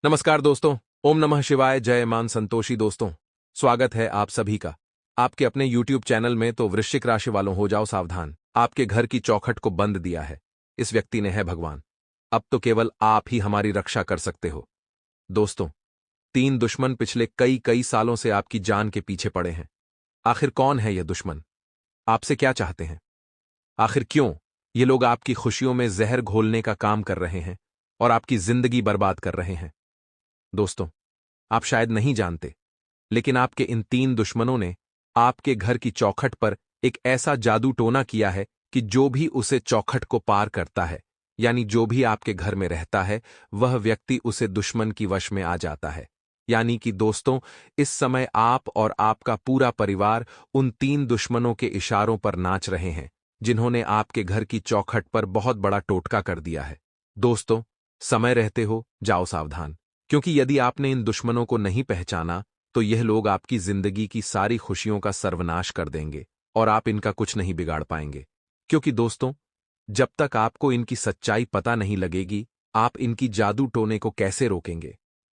नमस्कार दोस्तों। ओम नमः शिवाय। जय मान संतोषी दोस्तों। स्वागत है आप सभी का आपके अपने YouTube चैनल में। तो वृश्चिक राशि वालों, हो जाओ सावधान। आपके घर की चौखट को बंद दिया है इस व्यक्ति ने, है भगवान। अब तो केवल आप ही हमारी रक्षा कर सकते हो। दोस्तों, 3 दुश्मन पिछले कई कई सालों से आपकी जान के पीछे पड़े हैं। आखिर कौन है यह दुश्मन? आपसे क्या चाहते हैं? आखिर क्यों ये लोग आपकी खुशियों में जहर घोलने का काम कर रहे हैं और आपकी जिंदगी बर्बाद कर रहे हैं? दोस्तों, आप शायद नहीं जानते, लेकिन आपके इन 3 दुश्मनों ने आपके घर की चौखट पर एक ऐसा जादू टोना किया है कि जो भी उसे चौखट को पार करता है, यानी जो भी आपके घर में रहता है, वह व्यक्ति उसे दुश्मन की वश में आ जाता है। यानी कि दोस्तों, इस समय आप और आपका पूरा परिवार उन 3 दुश्मनों के इशारों पर नाच रहे हैं, जिन्होंने आपके घर की चौखट पर बहुत बड़ा टोटका कर दिया है। दोस्तों, समय रहते हो जाओ सावधान, क्योंकि यदि आपने इन दुश्मनों को नहीं पहचाना तो यह लोग आपकी जिंदगी की सारी खुशियों का सर्वनाश कर देंगे और आप इनका कुछ नहीं बिगाड़ पाएंगे। क्योंकि दोस्तों, जब तक आपको इनकी सच्चाई पता नहीं लगेगी, आप इनकी जादू टोने को कैसे रोकेंगे?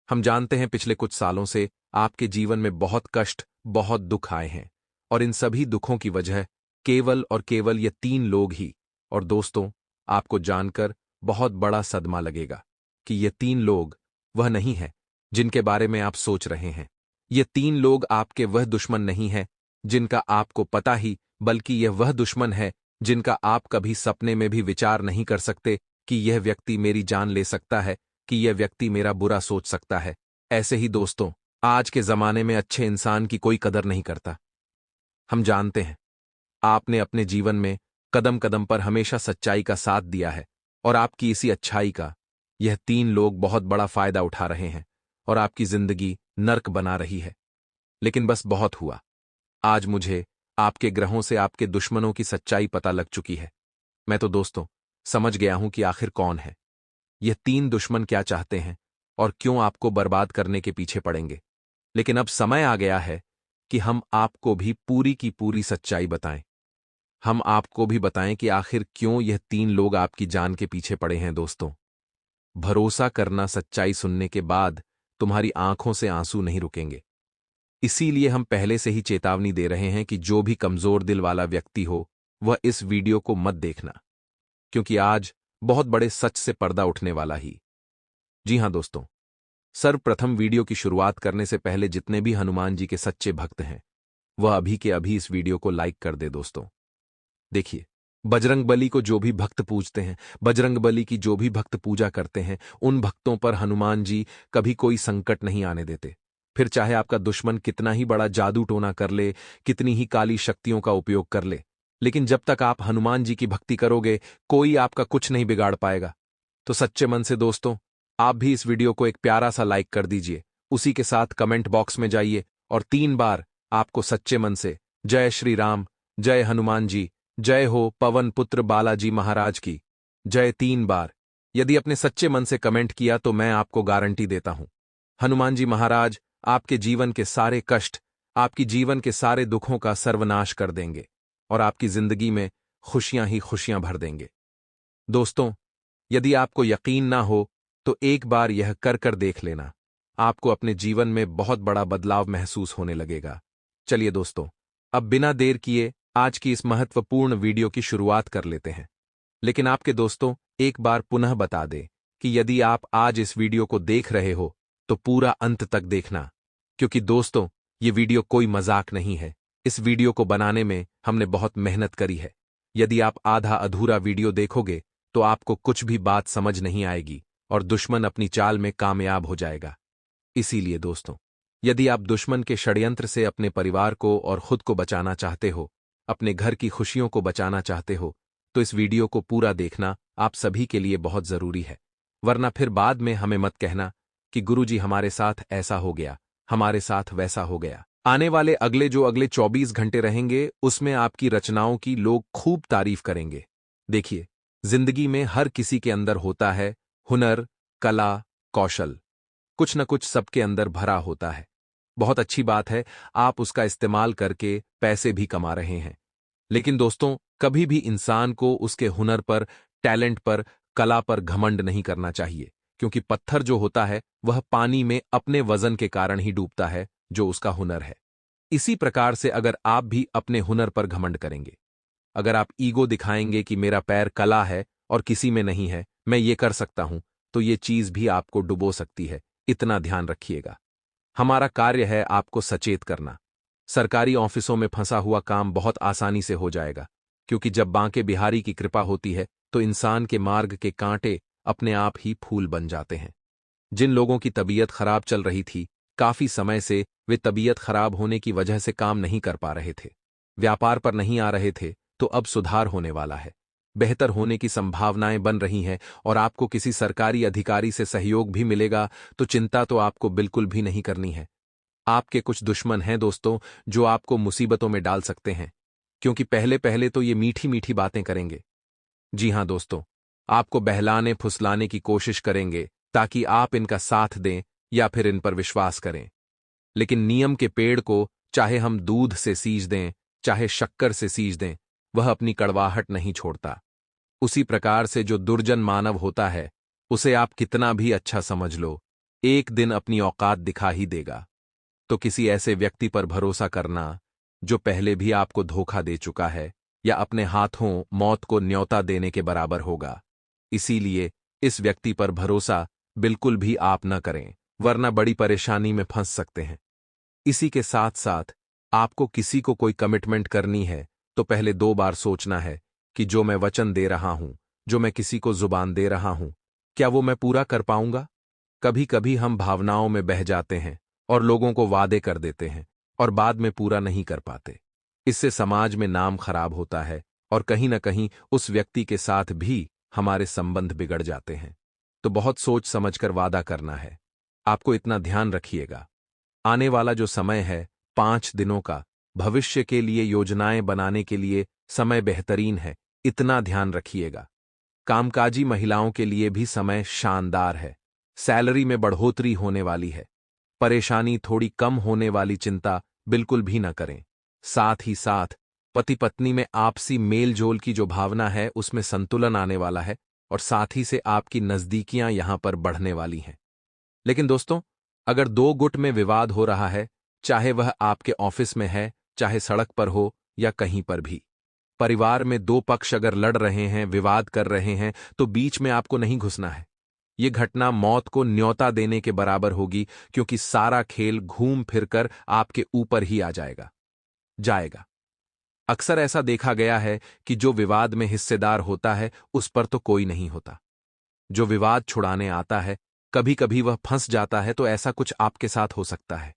हम जानते हैं पिछले कुछ सालों से आपके जीवन में बहुत कष्ट, बहुत दुख आए हैं, और इन सभी दुखों की वजह केवल और केवल ये 3 लोग ही। और दोस्तों, आपको जानकर बहुत बड़ा सदमा लगेगा कि ये 3 लोग वह नहीं है जिनके बारे में आप सोच रहे हैं। ये 3 लोग आपके वह दुश्मन नहीं है जिनका आपको पता ही, बल्कि यह वह दुश्मन है जिनका आप कभी सपने में भी विचार नहीं कर सकते कि यह व्यक्ति मेरी जान ले सकता है, कि यह व्यक्ति मेरा बुरा सोच सकता है। ऐसे ही दोस्तों, आज के जमाने में अच्छे इंसान की कोई कदर नहीं करता। हम जानते हैं आपने अपने जीवन में कदम कदम पर हमेशा सच्चाई का साथ दिया है, और आपकी इसी अच्छाई का यह 3 लोग बहुत बड़ा फायदा उठा रहे हैं और आपकी जिंदगी नर्क बना रही है। लेकिन बस बहुत हुआ। आज मुझे आपके ग्रहों से आपके दुश्मनों की सच्चाई पता लग चुकी है। मैं तो दोस्तों समझ गया हूं कि आखिर कौन है यह 3 दुश्मन, क्या चाहते हैं और क्यों आपको बर्बाद करने के पीछे पड़ेंगे। लेकिन अब समय आ गया है कि हम आपको भी पूरी की पूरी सच्चाई बताएं। हम आपको भी बताएं कि आखिर क्यों यह 3 लोग आपकी जान के पीछे पड़े हैं। दोस्तों, भरोसा करना, सच्चाई सुनने के बाद तुम्हारी आंखों से आंसू नहीं रुकेंगे। इसीलिए हम पहले से ही चेतावनी दे रहे हैं कि जो भी कमजोर दिल वाला व्यक्ति हो, वह इस वीडियो को मत देखना, क्योंकि आज बहुत बड़े सच से पर्दा उठने वाला ही। जी हां दोस्तों, सर्वप्रथम वीडियो की शुरुआत करने से पहले जितने भी हनुमान जी के सच्चे भक्त हैं, वह अभी के अभी इस वीडियो को लाइक कर दे। दोस्तों देखिए, बजरंग बली को जो भी भक्त पूजते हैं, बजरंग बली की जो भी भक्त पूजा करते हैं, उन भक्तों पर हनुमान जी कभी कोई संकट नहीं आने देते। फिर चाहे आपका दुश्मन कितना ही बड़ा जादू टोना कर ले, कितनी ही काली शक्तियों का उपयोग कर ले, लेकिन जब तक आप हनुमान जी की भक्ति करोगे, कोई आपका कुछ नहीं बिगाड़ पाएगा। तो सच्चे मन से दोस्तों, आप भी इस वीडियो को एक प्यारा सा लाइक कर दीजिए। उसी के साथ कमेंट बॉक्स में जाइए और 3 बार आपको सच्चे मन से जय श्री राम, जय हनुमान जी, जय हो पवन पुत्र बालाजी महाराज की जय 3 बार यदि अपने सच्चे मन से कमेंट किया तो मैं आपको गारंटी देता हूं, हनुमान जी महाराज आपके जीवन के सारे कष्ट, आपकी जीवन के सारे दुखों का सर्वनाश कर देंगे और आपकी जिंदगी में खुशियां ही खुशियां भर देंगे। दोस्तों, यदि आपको यकीन ना हो तो एक बार यह कर देख लेना, आपको अपने जीवन में बहुत बड़ा बदलाव महसूस होने लगेगा। चलिए दोस्तों, अब बिना देर किए आज की इस महत्वपूर्ण वीडियो की शुरुआत कर लेते हैं। लेकिन आपके दोस्तों, एक बार पुनः बता दें कि यदि आप आज इस वीडियो को देख रहे हो तो पूरा अंत तक देखना, क्योंकि दोस्तों ये वीडियो कोई मजाक नहीं है। इस वीडियो को बनाने में हमने बहुत मेहनत करी है। यदि आप आधा अधूरा वीडियो देखोगे तो आपको कुछ भी बात समझ नहीं आएगी और दुश्मन अपनी चाल में कामयाब हो जाएगा। इसीलिए दोस्तों, यदि आप दुश्मन के षड्यंत्र से अपने परिवार को और खुद को बचाना चाहते हो, अपने घर की खुशियों को बचाना चाहते हो, तो इस वीडियो को पूरा देखना आप सभी के लिए बहुत जरूरी है। वरना फिर बाद में हमें मत कहना कि गुरुजी हमारे साथ ऐसा हो गया, हमारे साथ वैसा हो गया। आने वाले अगले 24 घंटे रहेंगे, उसमें आपकी रचनाओं की लोग खूब तारीफ करेंगे। देखिए, जिंदगी में हर किसी के अंदर होता है हुनर, कला, कौशल, कुछ न कुछ सबके अंदर भरा होता है। बहुत अच्छी बात है, आप उसका इस्तेमाल करके पैसे भी कमा रहे हैं। लेकिन दोस्तों, कभी भी इंसान को उसके हुनर पर, टैलेंट पर, कला पर घमंड नहीं करना चाहिए, क्योंकि पत्थर जो होता है वह पानी में अपने वजन के कारण ही डूबता है, जो उसका हुनर है। इसी प्रकार से अगर आप भी अपने हुनर पर घमंड करेंगे, अगर आप ईगो दिखाएंगे कि मेरा पैर कला है और किसी में नहीं है, मैं ये कर सकता हूं, तो ये चीज भी आपको डुबो सकती है। इतना ध्यान रखिएगा। हमारा कार्य है आपको सचेत करना। सरकारी ऑफिसों में फंसा हुआ काम बहुत आसानी से हो जाएगा, क्योंकि जब बांके बिहारी की कृपा होती है तो इंसान के मार्ग के कांटे अपने आप ही फूल बन जाते हैं। जिन लोगों की तबीयत खराब चल रही थी, काफी समय से वे तबीयत खराब होने की वजह से काम नहीं कर पा रहे थे, व्यापार पर नहीं आ रहे थे, तो अब सुधार होने वाला है। बेहतर होने की संभावनाएं बन रही हैं और आपको किसी सरकारी अधिकारी से सहयोग भी मिलेगा, तो चिंता तो आपको बिल्कुल भी नहीं करनी है। आपके कुछ दुश्मन हैं दोस्तों, जो आपको मुसीबतों में डाल सकते हैं, क्योंकि पहले पहले तो ये मीठी मीठी बातें करेंगे। जी हां दोस्तों, आपको बहलाने फुसलाने की कोशिश करेंगे ताकि आप इनका साथ दें या फिर इन पर विश्वास करें। लेकिन नियम के पेड़ को चाहे हम दूध से सींच दें, चाहे शक्कर से सींच दें, वह अपनी कड़वाहट नहीं छोड़ता। उसी प्रकार से जो दुर्जन मानव होता है, उसे आप कितना भी अच्छा समझ लो, एक दिन अपनी औकात दिखा ही देगा। तो किसी ऐसे व्यक्ति पर भरोसा करना जो पहले भी आपको धोखा दे चुका है, या अपने हाथों मौत को न्योता देने के बराबर होगा। इसीलिए इस व्यक्ति पर भरोसा बिल्कुल भी आप न करें, वरना बड़ी परेशानी में फंस सकते हैं। इसी के साथ साथ आपको किसी को कोई कमिटमेंट करनी है तो पहले 2 बार सोचना है कि जो मैं वचन दे रहा हूं, जो मैं किसी को जुबान दे रहा हूं, क्या वो मैं पूरा कर पाऊंगा? कभी कभी हम भावनाओं में बह जाते हैं और लोगों को वादे कर देते हैं और बाद में पूरा नहीं कर पाते। इससे समाज में नाम खराब होता है और कहीं न कहीं उस व्यक्ति के साथ भी हमारे संबंध बिगड़ जाते हैं। तो बहुत सोच समझकर वादा करना है। आपको इतना ध्यान रखिएगा, आने वाला जो समय है 5 दिनों का, भविष्य के लिए योजनाएं बनाने के लिए समय बेहतरीन है, इतना ध्यान रखिएगा। कामकाजी महिलाओं के लिए भी समय शानदार है। सैलरी में बढ़ोतरी होने वाली है। परेशानी थोड़ी कम होने वाली चिंता बिल्कुल भी न करें। साथ ही साथ पति पत्नी में आपसी मेल जोल की जो भावना है उसमें संतुलन आने वाला है और साथ ही से आपकी नजदीकियां यहां पर बढ़ने वाली हैं। लेकिन दोस्तों, अगर 2 गुट में विवाद हो रहा है, चाहे वह आपके ऑफिस में है, चाहे सड़क पर हो या कहीं पर भी, परिवार में 2 पक्ष अगर लड़ रहे हैं, विवाद कर रहे हैं, तो बीच में आपको नहीं घुसना है। ये घटना मौत को न्योता देने के बराबर होगी, क्योंकि सारा खेल घूम फिरकर आपके ऊपर ही आ जाएगा। अक्सर ऐसा देखा गया है कि जो विवाद में हिस्सेदार होता है उस पर तो कोई नहीं होता। जो विवाद छुड़ाने आता है, कभी कभी वह फंस जाता है, तो ऐसा कुछ आपके साथ हो सकता है।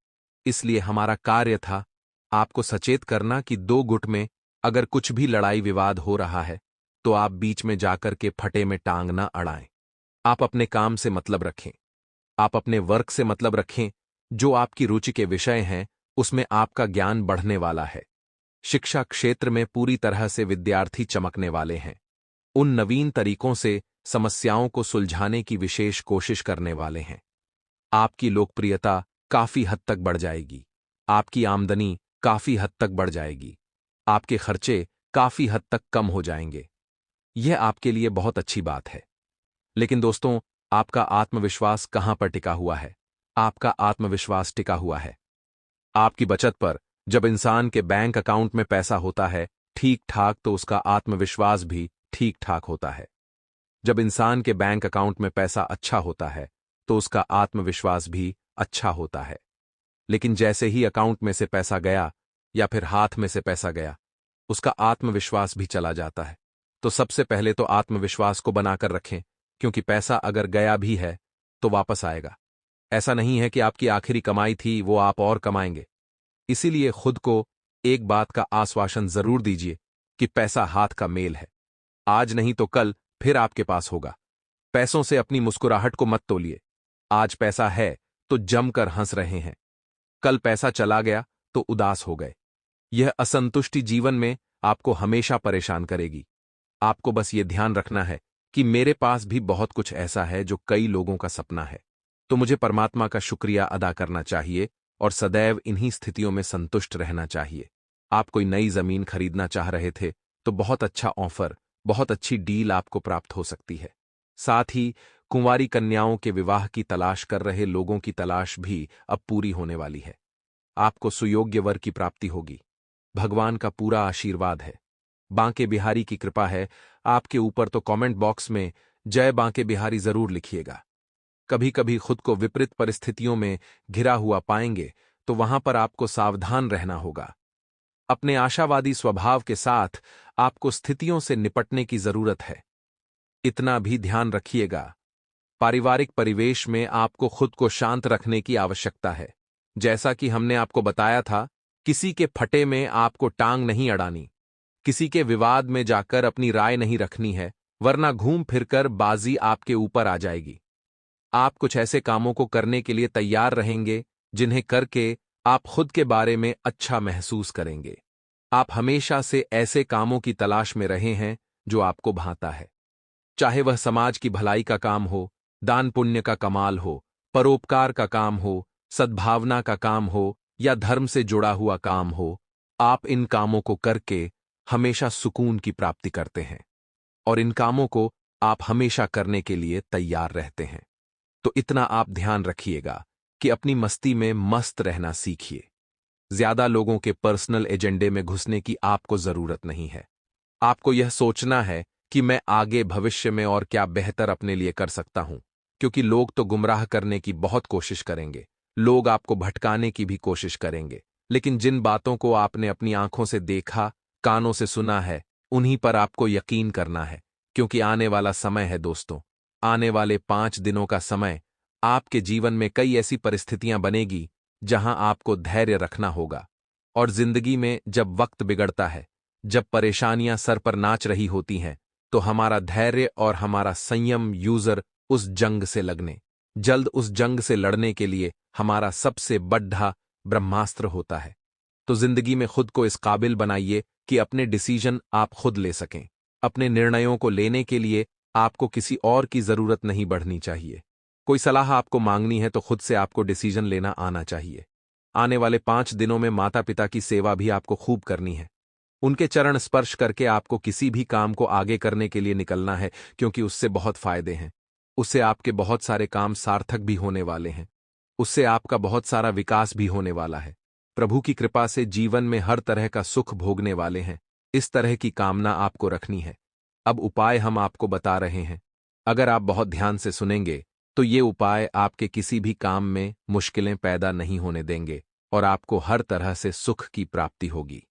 इसलिए हमारा कार्य था आपको सचेत करना कि 2 गुट में अगर कुछ भी लड़ाई विवाद हो रहा है, तो आप बीच में जाकर के फटे में टांग ना अड़ाएं। आप अपने काम से मतलब रखें, आप अपने वर्क से मतलब रखें। जो आपकी रुचि के विषय हैं, उसमें आपका ज्ञान बढ़ने वाला है। शिक्षा क्षेत्र में पूरी तरह से विद्यार्थी चमकने वाले हैं। उन नवीन तरीकों से समस्याओं को सुलझाने की विशेष कोशिश करने वाले हैं। आपकी लोकप्रियता काफी हद तक बढ़ जाएगी। आपकी आमदनी काफी हद तक बढ़ जाएगी। आपके खर्चे काफी हद तक कम हो जाएंगे। यह आपके लिए बहुत अच्छी बात है। लेकिन दोस्तों, आपका आत्मविश्वास कहां पर टिका हुआ है? आपका आत्मविश्वास टिका हुआ है आपकी बचत पर। जब इंसान के बैंक अकाउंट में पैसा होता है ठीक ठाक, तो उसका आत्मविश्वास भी ठीक ठाक होता है। जब इंसान के बैंक अकाउंट में पैसा अच्छा होता है, तो उसका आत्मविश्वास भी अच्छा होता है। लेकिन जैसे ही अकाउंट में से पैसा गया या फिर हाथ में से पैसा गया, उसका आत्मविश्वास भी चला जाता है। तो सबसे पहले तो आत्मविश्वास को बनाकर रखें, क्योंकि पैसा अगर गया भी है तो वापस आएगा। ऐसा नहीं है कि आपकी आखिरी कमाई थी वो आप और कमाएंगे। इसीलिए खुद को एक बात का आश्वासन जरूर दीजिए कि पैसा हाथ का मेल है। आज नहीं तो कल फिर आपके पास होगा। पैसों से अपनी मुस्कुराहट को मत तोलिए। आज पैसा है तो जमकर हंस रहे हैं, कल पैसा चला गया तो उदास हो गए। यह असंतुष्टि जीवन में आपको हमेशा परेशान करेगी। आपको बस ये ध्यान रखना है कि मेरे पास भी बहुत कुछ ऐसा है जो कई लोगों का सपना है, तो मुझे परमात्मा का शुक्रिया अदा करना चाहिए और सदैव इन्हीं स्थितियों में संतुष्ट रहना चाहिए। आप कोई नई जमीन खरीदना चाह रहे थे, तो बहुत अच्छा ऑफर, बहुत अच्छी डील आपको प्राप्त हो सकती है। साथ ही कुंवारी कन्याओं के विवाह की तलाश कर रहे लोगों की तलाश भी अब पूरी होने वाली है। आपको सुयोग्य वर की प्राप्ति होगी। भगवान का पूरा आशीर्वाद है। बांके बिहारी की कृपा है आपके ऊपर, तो कमेंट बॉक्स में जय बांके बिहारी जरूर लिखिएगा। कभी कभी खुद को विपरीत परिस्थितियों में घिरा हुआ पाएंगे तो वहां पर आपको सावधान रहना होगा। अपने आशावादी स्वभाव के साथ आपको स्थितियों से निपटने की जरूरत है। इतना भी ध्यान रखिएगा, पारिवारिक परिवेश में आपको खुद को शांत रखने की आवश्यकता है। जैसा कि हमने आपको बताया था, किसी के फटे में आपको टांग नहीं अड़ानी, किसी के विवाद में जाकर अपनी राय नहीं रखनी है, वरना घूम फिरकर बाजी आपके ऊपर आ जाएगी। आप कुछ ऐसे कामों को करने के लिए तैयार रहेंगे जिन्हें करके आप खुद के बारे में अच्छा महसूस करेंगे। आप हमेशा से ऐसे कामों की तलाश में रहे हैं जो आपको भाता है, चाहे वह समाज की भलाई का काम हो, दान पुण्य का कमाल हो, परोपकार का काम हो, सद्भावना का काम हो या धर्म से जुड़ा हुआ काम हो। आप इन कामों को करके हमेशा सुकून की प्राप्ति करते हैं और इन कामों को आप हमेशा करने के लिए तैयार रहते हैं। तो इतना आप ध्यान रखिएगा कि अपनी मस्ती में मस्त रहना सीखिए। ज्यादा लोगों के पर्सनल एजेंडे में घुसने की आपको जरूरत नहीं है। आपको यह सोचना है कि मैं आगे भविष्य में और क्या बेहतर अपने लिए कर सकता हूं, क्योंकि लोग तो गुमराह करने की बहुत कोशिश करेंगे, लोग आपको भटकाने की भी कोशिश करेंगे, लेकिन जिन बातों को आपने अपनी आंखों से देखा, कानों से सुना है, उन्हीं पर आपको यकीन करना है। क्योंकि आने वाला समय है दोस्तों, आने वाले 5 दिनों का समय आपके जीवन में कई ऐसी परिस्थितियां बनेगी जहां आपको धैर्य रखना होगा। और जिंदगी में जब वक्त बिगड़ता है, जब परेशानियां सर पर नाच रही होती हैं, तो हमारा धैर्य और हमारा संयम यूजर उस जंग से लगने, जल्द उस जंग से लड़ने के लिए हमारा सबसे बड़ा ब्रह्मास्त्र होता है। तो जिंदगी में खुद को इस काबिल बनाइए कि अपने डिसीजन आप खुद ले सकें। अपने निर्णयों को लेने के लिए आपको किसी और की जरूरत नहीं बढ़नी चाहिए। कोई सलाह आपको मांगनी है तो खुद से आपको डिसीजन लेना आना चाहिए। आने वाले 5 दिनों में माता पिता की सेवा भी आपको खूब करनी है। उनके चरण स्पर्श करके आपको किसी भी काम को आगे करने के लिए निकलना है, क्योंकि उससे बहुत फायदे हैं। उससे आपके बहुत सारे काम सार्थक भी होने वाले हैं। उससे आपका बहुत सारा विकास भी होने वाला है। प्रभु की कृपा से जीवन में हर तरह का सुख भोगने वाले हैं। इस तरह की कामना आपको रखनी है। अब उपाय हम आपको बता रहे हैं। अगर आप बहुत ध्यान से सुनेंगे तो ये उपाय आपके किसी भी काम में मुश्किलें पैदा नहीं होने देंगे और आपको हर तरह से सुख की प्राप्ति होगी।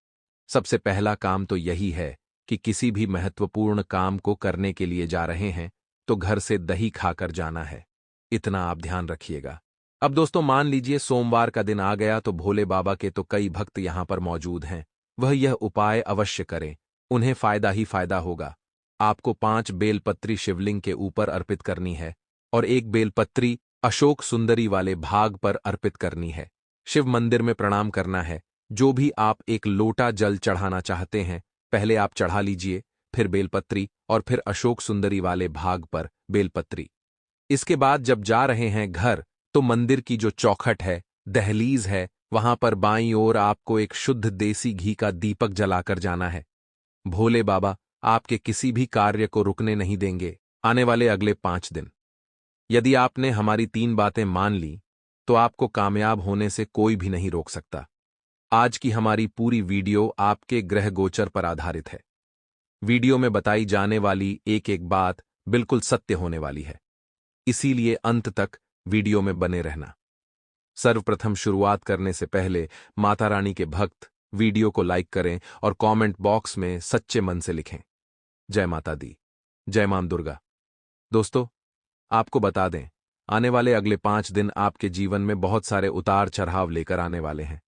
सबसे पहला काम तो यही है कि किसी भी महत्वपूर्ण काम को करने के लिए जा रहे हैं तो घर से दही खाकर जाना है। इतना आप ध्यान रखिएगा। अब दोस्तों मान लीजिए सोमवार का दिन आ गया तो भोले बाबा के तो कई भक्त यहां पर मौजूद हैं। वह यह उपाय अवश्य करें, उन्हें फायदा ही फायदा होगा। आपको 5 बेलपत्री शिवलिंग के ऊपर अर्पित करनी है और 1 बेलपत्री अशोक सुंदरी वाले भाग पर अर्पित करनी है। शिव मंदिर में प्रणाम करना है। जो भी आप एक लोटा जल चढ़ाना चाहते हैं, पहले आप चढ़ा लीजिए, फिर बेलपत्री और फिर अशोक सुंदरी वाले भाग पर बेलपत्री। इसके बाद जब जा रहे हैं घर, तो मंदिर की जो चौखट है, दहलीज है, वहां पर बाईं ओर आपको एक शुद्ध देसी घी का दीपक जलाकर जाना है। भोले बाबा आपके किसी भी कार्य को रुकने नहीं देंगे आने वाले अगले 5 दिन। यदि आपने हमारी 3 बातें मान ली तो आपको कामयाब होने से कोई भी नहीं रोक सकता। आज की हमारी पूरी वीडियो आपके ग्रह गोचर पर आधारित है। वीडियो में बताई जाने वाली एक एक बात बिल्कुल सत्य होने वाली है, इसीलिए अंत तक वीडियो में बने रहना। सर्वप्रथम शुरुआत करने से पहले माता रानी के भक्त वीडियो को लाइक करें और कमेंट बॉक्स में सच्चे मन से लिखें, जय माता दी, जय मां दुर्गा। दोस्तों आपको बता दें, आने वाले अगले 5 दिन आपके जीवन में बहुत सारे उतार चढ़ाव लेकर आने वाले हैं।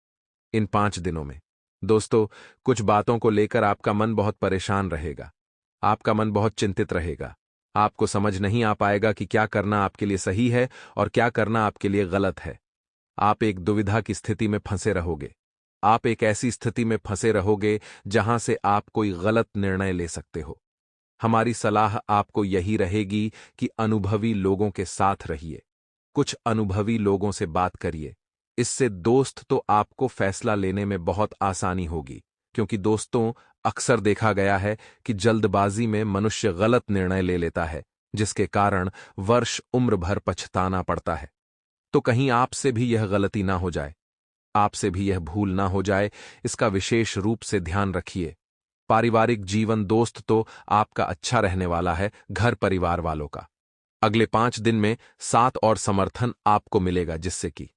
इन 5 दिनों में दोस्तों कुछ बातों को लेकर आपका मन बहुत परेशान रहेगा, आपका मन बहुत चिंतित रहेगा। आपको समझ नहीं आ पाएगा कि क्या करना आपके लिए सही है और क्या करना आपके लिए गलत है। आप एक दुविधा की स्थिति में फंसे रहोगे। आप एक ऐसी स्थिति में फंसे रहोगे जहां से आप कोई गलत निर्णय ले सकते हो। हमारी सलाह आपको यही रहेगी कि अनुभवी लोगों के साथ रहिए, कुछ अनुभवी लोगों से बात करिए। इससे दोस्त तो आपको फैसला लेने में बहुत आसानी होगी, क्योंकि दोस्तों अक्सर देखा गया है कि जल्दबाजी में मनुष्य गलत निर्णय ले लेता है, जिसके कारण वर्ष उम्र भर पछताना पड़ता है। तो कहीं आपसे भी यह गलती ना हो जाए, आपसे भी यह भूल ना हो जाए, इसका विशेष रूप से ध्यान रखिए। पारिवारिक जीवन दोस्त तो आपका अच्छा रहने वाला है, घर परिवार वालों का अगले 5 दिन में साथ और समर्थन आपको मिलेगा, जिससे कि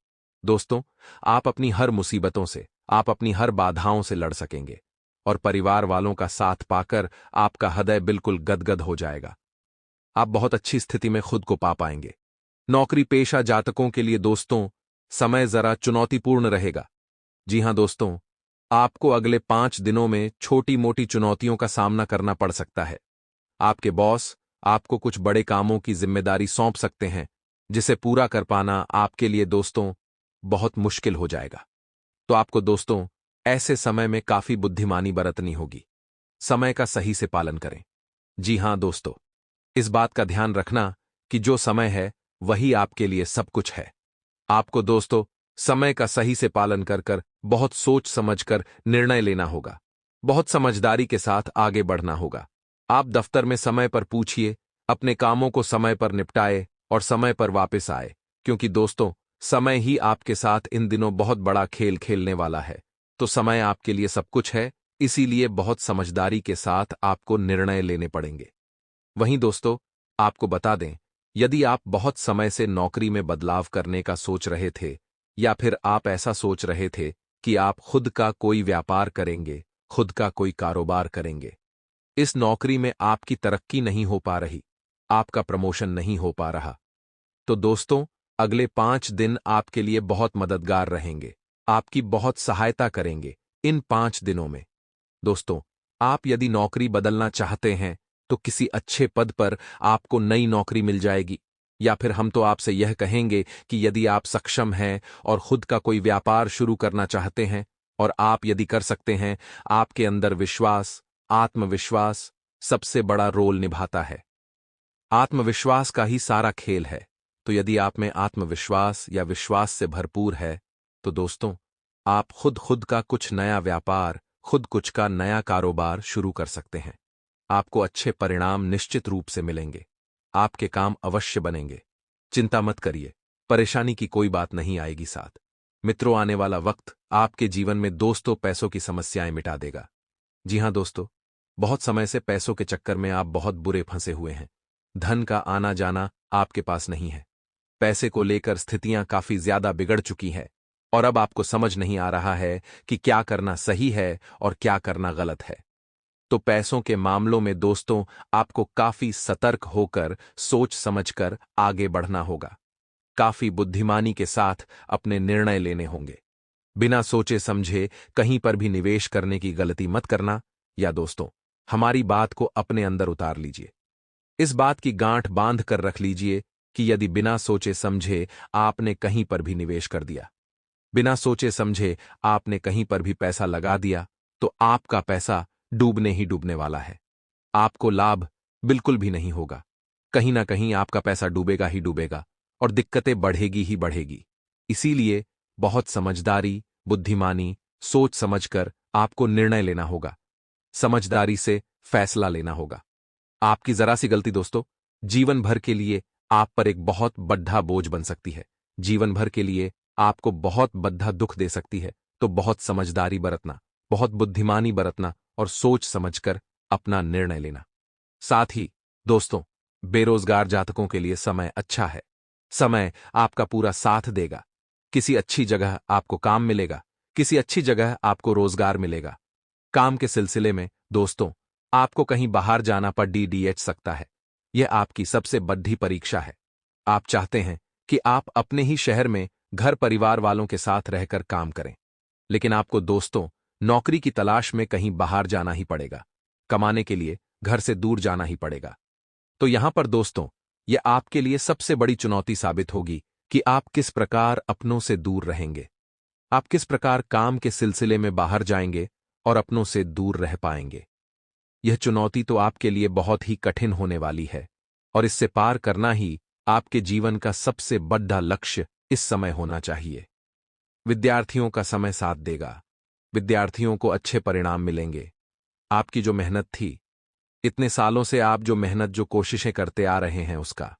दोस्तों आप अपनी हर मुसीबतों से, आप अपनी हर बाधाओं से लड़ सकेंगे और परिवार वालों का साथ पाकर आपका हृदय बिल्कुल गदगद हो जाएगा। आप बहुत अच्छी स्थिति में खुद को पा पाएंगे। नौकरी पेशा जातकों के लिए दोस्तों समय जरा चुनौतीपूर्ण रहेगा। जी हां दोस्तों, आपको अगले 5 दिनों में छोटी मोटी चुनौतियों का सामना करना पड़ सकता है। आपके बॉस आपको कुछ बड़े कामों की जिम्मेदारी सौंप सकते हैं, जिसे पूरा कर पाना आपके लिए दोस्तों बहुत मुश्किल हो जाएगा। तो आपको दोस्तों ऐसे समय में काफी बुद्धिमानी बरतनी होगी। समय का सही से पालन करें। जी हां दोस्तों, इस बात का ध्यान रखना कि जो समय है वही आपके लिए सब कुछ है। आपको दोस्तों समय का सही से पालन कर कर बहुत सोच समझकर निर्णय लेना होगा। बहुत समझदारी के साथ आगे बढ़ना होगा। आप दफ्तर में समय पर पूछिए, अपने कामों को समय पर निपटाए और समय पर वापस आए, क्योंकि दोस्तों समय ही आपके साथ इन दिनों बहुत बड़ा खेल खेलने वाला है। तो समय आपके लिए सब कुछ है, इसीलिए बहुत समझदारी के साथ आपको निर्णय लेने पड़ेंगे। वहीं दोस्तों आपको बता दें, यदि आप बहुत समय से नौकरी में बदलाव करने का सोच रहे थे या फिर आप ऐसा सोच रहे थे कि आप खुद का कोई व्यापार करेंगे, खुद का कोई कारोबार करेंगे, इस नौकरी में आपकी तरक्की नहीं हो पा रही, आपका प्रमोशन नहीं हो पा रहा, तो दोस्तों अगले 5 दिन आपके लिए बहुत मददगार रहेंगे, आपकी बहुत सहायता करेंगे इन 5 दिनों में। दोस्तों आप यदि नौकरी बदलना चाहते हैं तो किसी अच्छे पद पर आपको नई नौकरी मिल जाएगी, या फिर हम तो आपसे यह कहेंगे कि यदि आप सक्षम हैं और खुद का कोई व्यापार शुरू करना चाहते हैं और आप यदि कर सकते हैं, आपके अंदर विश्वास, आत्मविश्वास सबसे बड़ा रोल निभाता है। आत्मविश्वास का ही सारा खेल है। तो यदि आप में आत्मविश्वास या विश्वास से भरपूर है तो दोस्तों आप खुद का कुछ नया व्यापार, खुद कुछ का नया कारोबार शुरू कर सकते हैं। आपको अच्छे परिणाम निश्चित रूप से मिलेंगे। आपके काम अवश्य बनेंगे। चिंता मत करिए, परेशानी की कोई बात नहीं आएगी साथ। मित्रों आने वाला वक्त आपके जीवन में दोस्तों पैसों की समस्याएं मिटा देगा। जी हां दोस्तों, बहुत समय से पैसों के चक्कर में आप बहुत बुरे फंसे हुए हैं। धन का आना जाना आपके पास नहीं है। पैसे को लेकर स्थितियां काफी ज्यादा बिगड़ चुकी हैं और अब आपको समझ नहीं आ रहा है कि क्या करना सही है और क्या करना गलत है। तो पैसों के मामलों में दोस्तों आपको काफी सतर्क होकर सोच समझकर आगे बढ़ना होगा। काफी बुद्धिमानी के साथ अपने निर्णय लेने होंगे। बिना सोचे समझे कहीं पर भी निवेश करने की गलती मत करना। या दोस्तों हमारी बात को अपने अंदर उतार लीजिए। इस बात की गांठ बांध कर रख लीजिए कि यदि बिना सोचे समझे आपने कहीं पर भी निवेश कर दिया, बिना सोचे समझे आपने कहीं पर भी पैसा लगा दिया, तो आपका पैसा डूबने ही डूबने वाला है। आपको लाभ बिल्कुल भी नहीं होगा। कहीं ना कहीं आपका पैसा डूबेगा ही डूबेगा और दिक्कतें बढ़ेगी ही बढ़ेगी। इसीलिए बहुत समझदारी, बुद्धिमानी, सोच समझकर आपको निर्णय लेना होगा। समझदारी से फैसला लेना होगा। आपकी जरा सी गलती दोस्तों जीवन भर के लिए आप पर एक बहुत बड़ा बोझ बन सकती है। जीवन भर के लिए आपको बहुत बड़ा दुख दे सकती है। तो बहुत समझदारी बरतना, बहुत बुद्धिमानी बरतना और सोच समझकर अपना निर्णय लेना। साथ ही दोस्तों बेरोजगार जातकों के लिए समय अच्छा है। समय आपका पूरा साथ देगा। किसी अच्छी जगह आपको काम मिलेगा, किसी अच्छी जगह आपको रोजगार मिलेगा। काम के सिलसिले में दोस्तों आपको कहीं बाहर जाना पड़ डीडीएच सकता है। यह आपकी सबसे बड़ी परीक्षा है। आप चाहते हैं कि आप अपने ही शहर में घर परिवार वालों के साथ रहकर काम करें, लेकिन आपको दोस्तों नौकरी की तलाश में कहीं बाहर जाना ही पड़ेगा। कमाने के लिए घर से दूर जाना ही पड़ेगा। तो यहां पर दोस्तों यह आपके लिए सबसे बड़ी चुनौती साबित होगी कि आप किस प्रकार अपनों से दूर रहेंगे। आप किस प्रकार काम के सिलसिले में बाहर जाएंगे और अपनों से दूर रह पाएंगे। यह चुनौती तो आपके लिए बहुत ही कठिन होने वाली है और इससे पार करना ही आपके जीवन का सबसे बड़ा लक्ष्य इस समय होना चाहिए। विद्यार्थियों का समय साथ देगा। विद्यार्थियों को अच्छे परिणाम मिलेंगे। आपकी जो मेहनत थी इतने सालों से आप जो मेहनत जो कोशिशें करते आ रहे हैं उसका।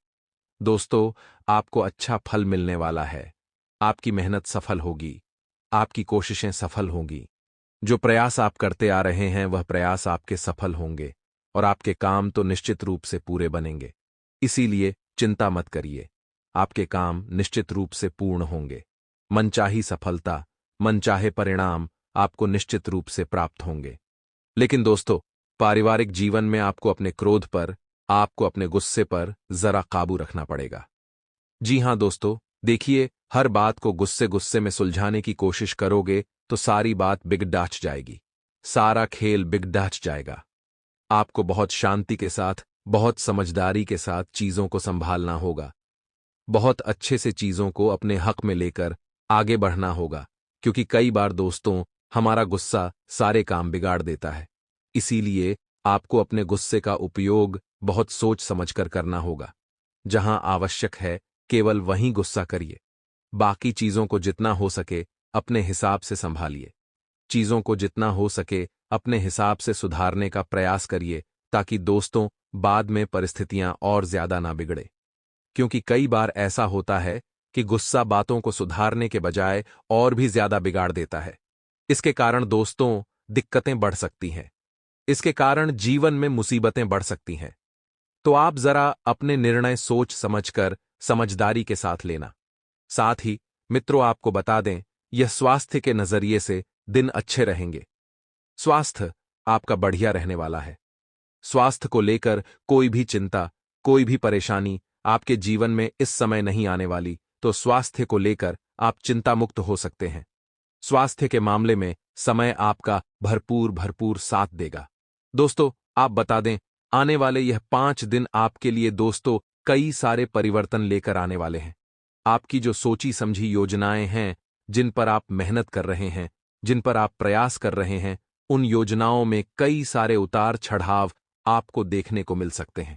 दोस्तों, आपको अच्छा फल मिलने वाला है। आपकी मेहनत सफल होगी। आपकी कोशिशें सफल होंगी। जो प्रयास आप करते आ रहे हैं वह प्रयास आपके सफल होंगे और आपके काम तो निश्चित रूप से पूरे बनेंगे। इसीलिए चिंता मत करिए। आपके काम निश्चित रूप से पूर्ण होंगे। मनचाही सफलता, मनचाहे परिणाम आपको निश्चित रूप से प्राप्त होंगे। लेकिन दोस्तों, पारिवारिक जीवन में आपको अपने क्रोध पर, आपको अपने गुस्से पर जरा काबू रखना पड़ेगा। जी हां दोस्तों, देखिए, हर बात को गुस्से गुस्से में सुलझाने की कोशिश करोगे तो सारी बात बिगड़ जाएगी। सारा खेल बिगड़ जाएगा। आपको बहुत शांति के साथ, बहुत समझदारी के साथ चीजों को संभालना होगा। बहुत अच्छे से चीजों को अपने हक में लेकर आगे बढ़ना होगा, क्योंकि कई बार दोस्तों, हमारा गुस्सा सारे काम बिगाड़ देता है। इसीलिए आपको अपने गुस्से का उपयोग बहुत सोच समझकर करना होगा। जहां आवश्यक है केवल वहीं गुस्सा करिए। बाकी चीजों को जितना हो सके अपने हिसाब से संभालिए। चीजों को जितना हो सके अपने हिसाब से सुधारने का प्रयास करिए, ताकि दोस्तों बाद में परिस्थितियां और ज्यादा ना बिगड़े। क्योंकि कई बार ऐसा होता है कि गुस्सा बातों को सुधारने के बजाय और भी ज्यादा बिगाड़ देता है। इसके कारण दोस्तों दिक्कतें बढ़ सकती हैं। इसके कारण जीवन में मुसीबतें बढ़ सकती हैं। तो आप जरा अपने निर्णय सोच समझकर समझदारी के साथ लेना। साथ ही मित्रों, आपको बता दें, यह स्वास्थ्य के नजरिए से दिन अच्छे रहेंगे। स्वास्थ्य आपका बढ़िया रहने वाला है। स्वास्थ्य को लेकर कोई भी चिंता, कोई भी परेशानी आपके जीवन में इस समय नहीं आने वाली, तो स्वास्थ्य को लेकर आप चिंता मुक्त हो सकते हैं। स्वास्थ्य के मामले में समय आपका भरपूर भरपूर साथ देगा। दोस्तों, आप बता दें, आने वाले यह 5 दिन आपके लिए दोस्तों कई सारे परिवर्तन लेकर आने वाले हैं। आपकी जो सोची समझी योजनाएं हैं, जिन पर आप मेहनत कर रहे हैं, जिन पर आप प्रयास कर रहे हैं, उन योजनाओं में कई सारे उतार चढ़ाव आपको देखने को मिल सकते हैं।